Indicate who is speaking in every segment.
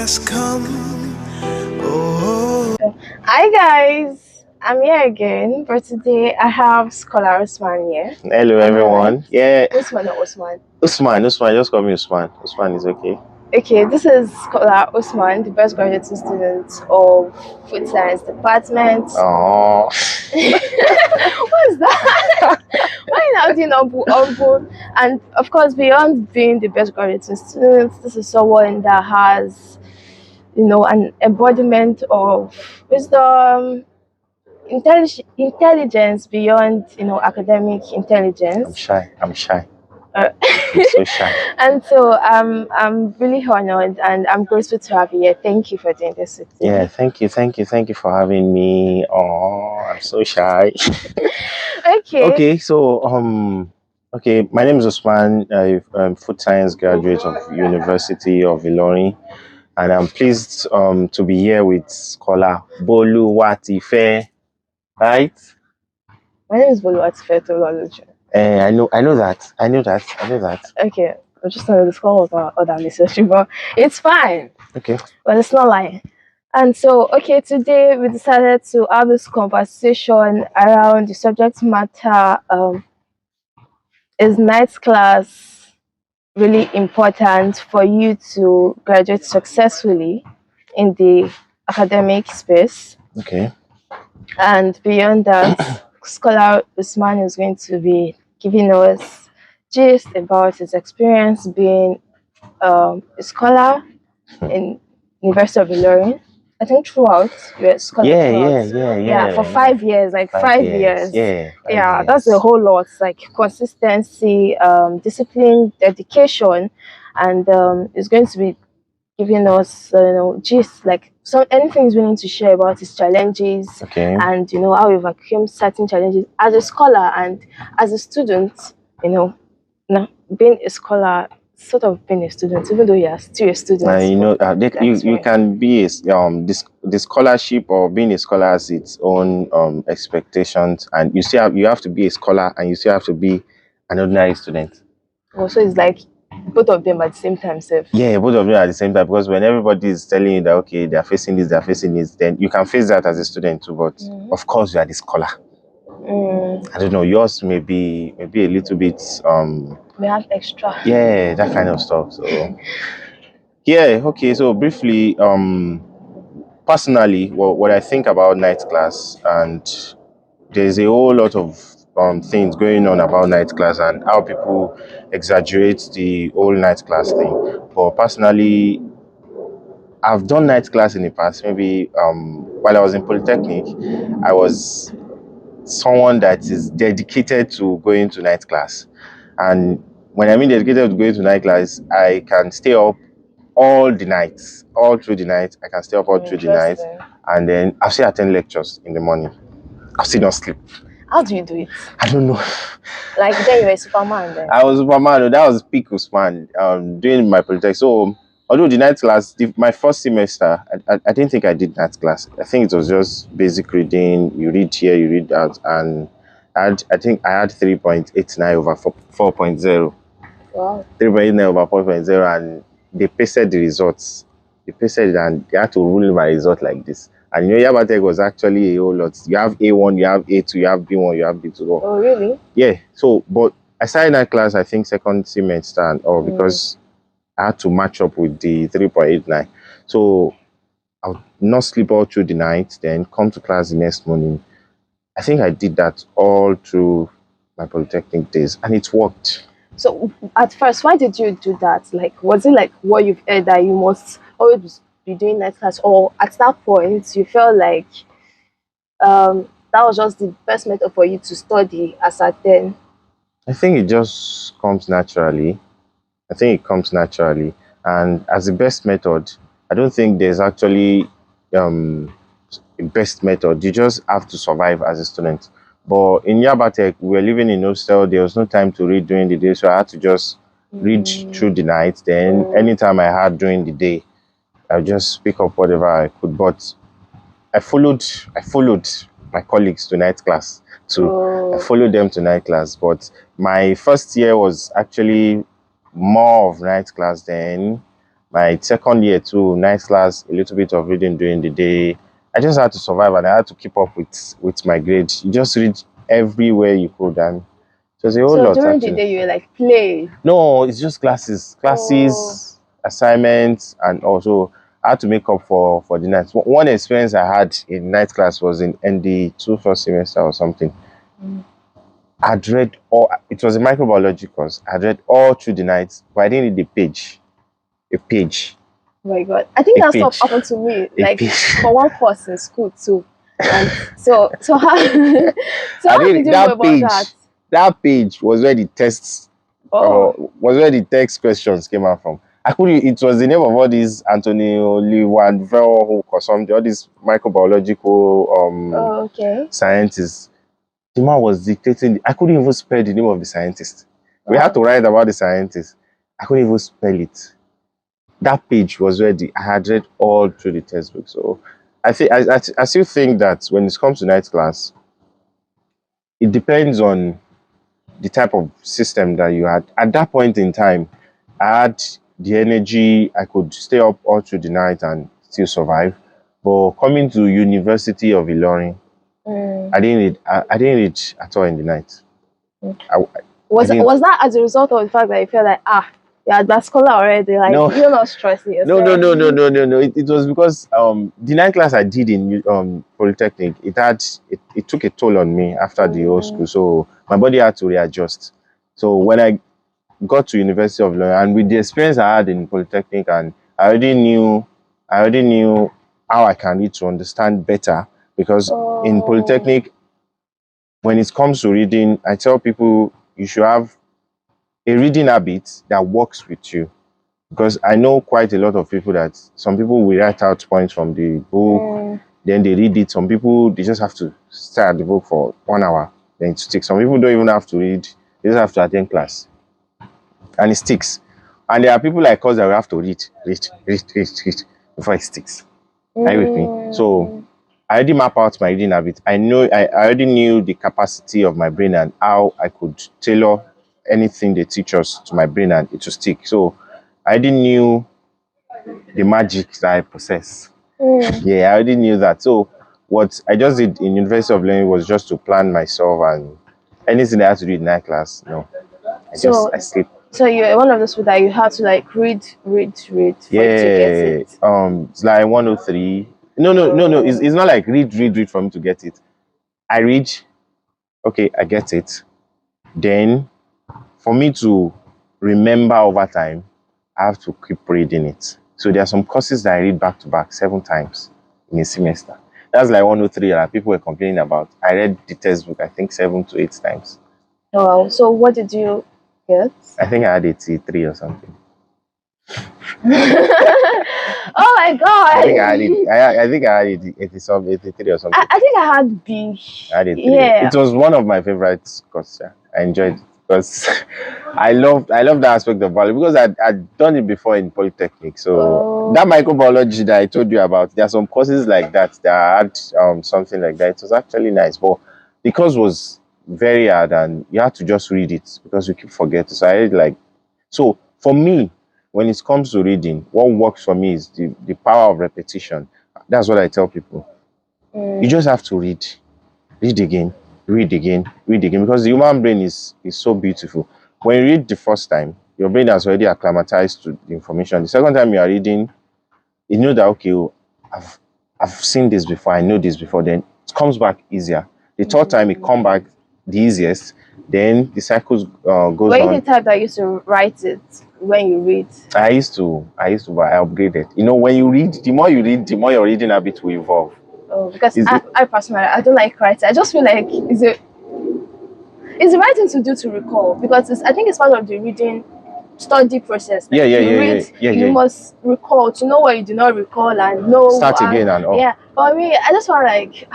Speaker 1: has come. Oh.
Speaker 2: Hi guys, I'm here again. For today, I have Scholar Usman here.
Speaker 3: Hello,
Speaker 2: Am I
Speaker 3: everyone.
Speaker 2: right?
Speaker 3: Yeah,
Speaker 2: Usman or Usman?
Speaker 3: Usman. Just call me Usman. Usman is okay.
Speaker 2: Okay, this is Scholar Usman, the best graduate student of Food Science Department.
Speaker 3: Oh,
Speaker 2: What's that? Why now doing humble? And of course, beyond being the best graduate student, this is someone that has, an embodiment of wisdom, intelligence beyond academic
Speaker 3: I'm
Speaker 2: intelligence.
Speaker 3: shy. I'm shy.
Speaker 2: Uh,
Speaker 3: I'm so shy.
Speaker 2: and so I'm really honored and I'm grateful to have you here. Thank you for doing this with me.
Speaker 3: Yeah, thank you for having me. Oh, I'm so shy.
Speaker 2: Okay.
Speaker 3: Okay. My name is Usman. I'm food science graduate of University of Ilorin, and I'm pleased to be here with Scholar Bolu Watife. Right?
Speaker 2: My name is Boluwatife.
Speaker 3: I know that.
Speaker 2: Okay, I'm just going to discuss about other research, but it's fine.
Speaker 3: Okay.
Speaker 2: But it's not lying. And so, okay, today we decided to have this conversation around the subject matter. Is night class really important for you to graduate successfully in the academic space?
Speaker 3: Okay.
Speaker 2: And beyond that, Scholar Usman is going to be giving us gist about his experience being a scholar in University of Ilorin. I think throughout, you're a scholar throughout. Yeah, for 5 years, like 5 years.
Speaker 3: Yeah.
Speaker 2: Yeah, that's a whole lot. Like consistency, discipline, dedication, and it's going to be giving us, gist like anything he's willing to share about his challenges
Speaker 3: Okay.
Speaker 2: and how he overcame certain challenges as a scholar and as a student. Now being a scholar, sort of being a student, even though you're still a student.
Speaker 3: You can be the scholarship or being a scholar has its own expectations, and you have to be a scholar and you still have to be an ordinary student.
Speaker 2: So it's like both of them at the same time, Seth.
Speaker 3: Yeah, both of them at the same time, because when everybody is telling you that okay, they're facing this, then you can face that as a student too. But of course, you are the scholar. I don't know. Yours may be a little bit
Speaker 2: We have extra.
Speaker 3: Yeah, that kind of stuff. So yeah, okay. So briefly, personally, what I think about night class, and there's a whole lot of things going on about night class and how people exaggerate the whole night class thing. But personally, I've done night class in the past. Maybe while I was in Polytechnic, I was someone that is dedicated to going to night class. And when I mean dedicated to going to night class, I can stay up all the nights, all through the night. I can stay up all through the night, and then I'll still attend lectures in the morning. I'll still not sleep.
Speaker 2: How do you do it?
Speaker 3: I don't know.
Speaker 2: Like then you were Superman then?
Speaker 3: I was Superman. That was peak Usman doing my Polytechnic. So although the night class, my first semester, I didn't think I did night class. I think it was just basic reading. You read here, you read out, and I think I had 3.89 over 4.0.
Speaker 2: Wow.
Speaker 3: 3.89 over 4.0, and they pasted the results. They pasted it, and they had to rule my result like this. And Yabatech was actually a whole lot. You have A1, you have A2, you have B1, you have B2.
Speaker 2: Oh, really?
Speaker 3: Yeah. So, but I started that class, I think, second semester, because I had to match up with the 3.89. So, I would not sleep all through the night, then come to class the next morning. I think I did that all through my Polytechnic days, and it worked.
Speaker 2: So, at first, why did you do that? Like, was it like what you've heard that you must always be doing night class, or at that point you felt like that was just the best method for you to study as at then?
Speaker 3: I think it just comes naturally. And as the best method, I don't think there's actually a best method. You just have to survive as a student. But in Yabatech, we were living in hostel. There was no time to read during the day, so I had to just read through the night. Then anytime I had during the day, I just pick up whatever I could. But I followed my colleagues to night class too. I followed them to night class. But my first year was actually more of night class. Then My second year too, night class, a little bit of reading during the day. I just had to survive, and I had to keep up with my grades. You just read everywhere you could, and it was a whole
Speaker 2: So
Speaker 3: lot
Speaker 2: during the
Speaker 3: actually.
Speaker 2: day you were like play.
Speaker 3: No, it's just classes,
Speaker 2: Oh,
Speaker 3: assignments, and also I had to make up for the night. One experience I had in night class was in ND two first semester or something.
Speaker 2: mm,
Speaker 3: I'd read all. It was a microbiology course. I'd read all through the night, but I didn't read a page,
Speaker 2: oh my God. I think
Speaker 3: a
Speaker 2: that stuff
Speaker 3: page,
Speaker 2: happened to me
Speaker 3: a
Speaker 2: like
Speaker 3: page.
Speaker 2: for one course in school too. And so how so
Speaker 3: I
Speaker 2: how did
Speaker 3: didn't.
Speaker 2: you go about that?
Speaker 3: That page was where the tests
Speaker 2: Oh,
Speaker 3: was where the text questions came out from. I couldn't. It was the name of all these Antonio Lewandowski or something. All these microbiological
Speaker 2: oh okay.
Speaker 3: scientists. The man was dictating. I couldn't even spell the name of the scientist. We had
Speaker 2: Wow.
Speaker 3: to write about the scientist. I couldn't even spell it. That page was where I had read all through the textbook. So I still think that when it comes to night class, it depends on the type of system that you had. At that point in time, I had the energy. I could stay up all through the night and still survive. But coming to University of Ilorin,
Speaker 2: Mm.
Speaker 3: I didn't read at all in the night.
Speaker 2: Mm.
Speaker 3: I, I
Speaker 2: Was
Speaker 3: didn't.
Speaker 2: was that as a result of the fact that you felt like you're at that scholar already, like
Speaker 3: No,
Speaker 2: you're not stressing yourself?
Speaker 3: no. It was because the night class I did in Polytechnic, it took a toll on me after the old
Speaker 2: Mm.
Speaker 3: school. So my body had to readjust. So when I got to University of London, and with the experience I had in Polytechnic, and I already knew how I can read to understand better. Because in
Speaker 2: Oh,
Speaker 3: Polytechnic, when it comes to reading, I tell people you should have a reading habit that works with you. Because I know quite a lot of people that some people will write out points from the book,
Speaker 2: mm.
Speaker 3: then they read it. Some people they just have to stare at the book for 1 hour, then it sticks. Some people don't even have to read; they just have to attend class, and it sticks. And there are people like us that will have to read before it sticks. Are you with me? So
Speaker 2: Mm.
Speaker 3: I already map out my reading habit. I already knew the capacity of my brain and how I could tailor anything they teach us to my brain and it will stick. So I already knew the magic that I possess.
Speaker 2: Mm.
Speaker 3: Yeah, I already knew that. So what I just did in University of Learning was just to plan myself and anything I had to do in night class. No,
Speaker 2: So
Speaker 3: I sleep.
Speaker 2: so you're one of those people that you have to like read for you to get
Speaker 3: Yeah,
Speaker 2: it.
Speaker 3: it's like 103. No. It's
Speaker 2: Oh.
Speaker 3: not like read for me to get it. I read, okay, I get it. Then for me to remember over time, I have to keep reading it. So there are some courses that I read back to back 7 times in a semester. That's like 103 that people were complaining about. I read the textbook, I think 7 to 8 times.
Speaker 2: Wow. So what did you get?
Speaker 3: I think I had 83 or something.
Speaker 2: Oh my
Speaker 3: I think I had it.
Speaker 2: god.
Speaker 3: I think I had 80 some 83 or something.
Speaker 2: I think I had B.
Speaker 3: I had 83.
Speaker 2: Yeah.
Speaker 3: It was one of my favorite courses. Yeah. I enjoyed it because I love that aspect of biology because I'd done it before in Polytechnic. So
Speaker 2: Oh.
Speaker 3: that microbiology that I told you about, there are some courses like that had something like that. It was actually nice, but the course was very hard and you had to just read it because you keep forgetting. So I read like so for me, when it comes to reading, what works for me is the power of repetition. That's what I tell people. You
Speaker 2: Mm.
Speaker 3: just have to read again, read again, because the human brain is so beautiful. When you read the first time, your brain has already acclimatized to the information. The second time you are reading, you know that okay, oh, I've I've seen this before, I know this before, then it comes back easier. The third time it come back the easiest, then the cycle
Speaker 2: Were
Speaker 3: goes
Speaker 2: you the
Speaker 3: on.
Speaker 2: type that used to write it when you read?
Speaker 3: But I upgraded. You know, when you read, the more you read, the more your reading habit will evolve.
Speaker 2: Oh, because
Speaker 3: Is it?
Speaker 2: I personally I don't like writing. I just feel like it's the right thing to do to recall because I think it's part of the reading study process. Like you read, you
Speaker 3: Yeah.
Speaker 2: must recall to know what you do not recall and know.
Speaker 3: Start again and all.
Speaker 2: Yeah, but me, I just want like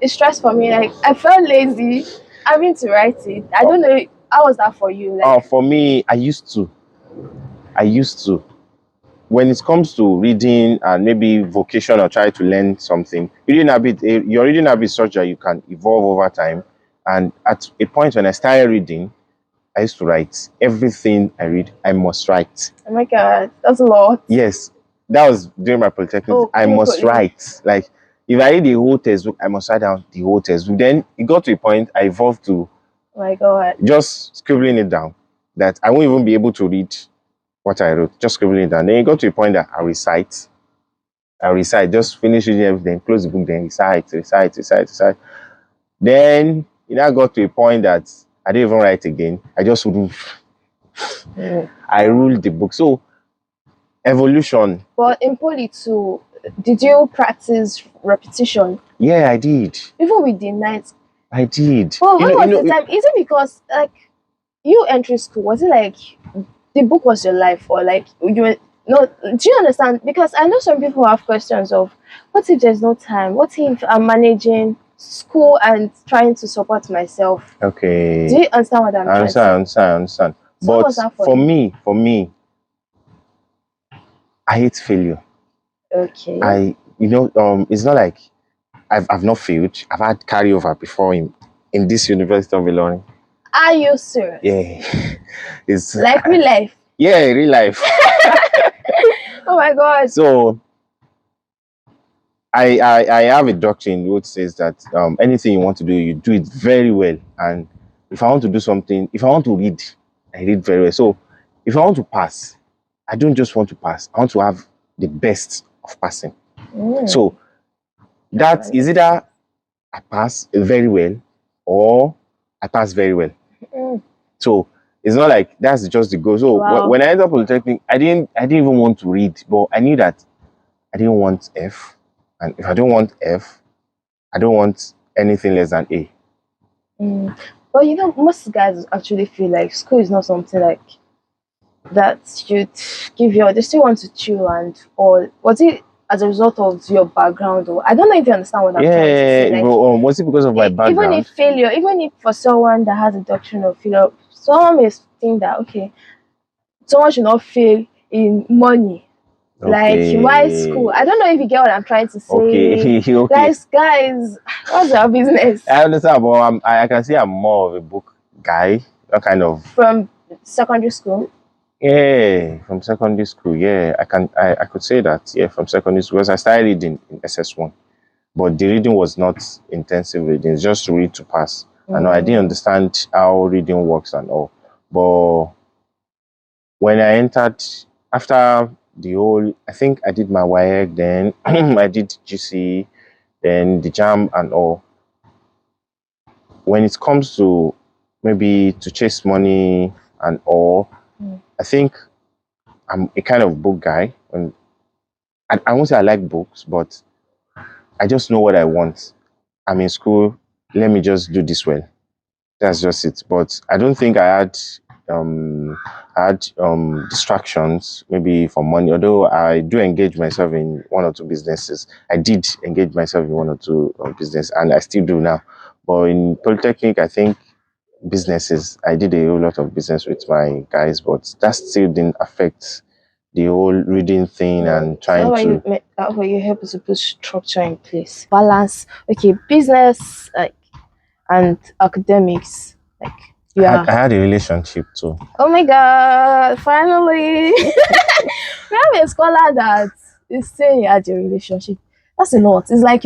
Speaker 2: it's stress for me. Like I felt lazy having to write it. I don't know how was that for you. Like
Speaker 3: For me, I used to. When it comes to reading and maybe vocation or try to learn something, your reading habit is such that you can evolve over time. And at a point when I started reading, I used to write. Everything I read, I must write.
Speaker 2: Oh my God, that's a lot.
Speaker 3: Yes, that was during my polytechnic.
Speaker 2: Oh,
Speaker 3: I must write. Like, if I read the whole textbook, I must write down the whole textbook. Then it got to a point I evolved to
Speaker 2: oh my God,
Speaker 3: just scribbling it down, that I won't even be able to read what I wrote, just scribbling it down. Then it got to a point that I recite, just finish reading everything, close the book, then recite. Then it now got to a point that I didn't even write again. I just wouldn't. I ruled the book. So evolution.
Speaker 2: But in poly too, did you practice repetition?
Speaker 3: Yeah, I did.
Speaker 2: Even with the nights.
Speaker 3: I did.
Speaker 2: Well, when was the time? Is it because like you entering school? Was it like the book was your life, or like you were? No, do you understand? Because I know some people have questions of what if there's no time? What if I'm managing school and trying to support myself?
Speaker 3: Okay.
Speaker 2: Do you understand what I'm trying to say?
Speaker 3: I understand.
Speaker 2: So
Speaker 3: but for me, I hate failure.
Speaker 2: Okay.
Speaker 3: It's not like I've not failed. I've had carryover before in this University of Ilorin.
Speaker 2: Are you serious?
Speaker 3: Yeah. It's
Speaker 2: like real life.
Speaker 3: Yeah, real life.
Speaker 2: Oh my God.
Speaker 3: So I have a doctrine which says that anything you want to do, you do it very well. And if I want to do something, if I want to read, I read very well. So if I want to pass, I don't just want to pass. I want to have the best of passing. So that is either I pass very well or I pass very well. So it's not like that's just the goal. So when I entered Polytechnic, I didn't even want to read, but I knew that I didn't want F. And if I don't want F, I don't want anything less than A.
Speaker 2: But you know, most guys actually feel like school is not something like that should give you. They still want to chill and all. Was it as a result of your background, or I don't know if you understand what I'm trying to say.
Speaker 3: Like, was it because of my background?
Speaker 2: Even if for someone that has a doctrine of failure, someone may think that okay, someone should not fail in money. Okay. Like why school? I don't know if you get what I'm trying to say. Okay. Guys, what's your business?
Speaker 3: I understand, but I can say I'm more of a book guy. That kind of
Speaker 2: from secondary school.
Speaker 3: Yeah, from secondary school. Yeah, I could say that. Yeah, from secondary school because I started reading in SS1, but the reading was not intensive reading. It's just to read to pass. I know I didn't understand how reading works and all, but when I entered after the whole, I think I did my WIEC, then I did GC, then the JAM and all. When it comes to maybe to chase money and all, I think I'm a kind of book guy. And I won't say I like books, but I just know what I want. I'm in school, let me just do this well. That's just it. But I don't think I had distractions maybe for money, although I do engage myself in one or two businesses. I did engage myself in one or two business, and I still do now. But in Polytechnic, I think businesses, I did a whole lot of business with my guys, but that still didn't affect the whole reading thing and trying to.
Speaker 2: You help us to put structure in place, balance. Okay, business and academics. Like
Speaker 3: I had a relationship too.
Speaker 2: Oh my God! Finally, we have a scholar that is saying he had a relationship. That's a lot. It's like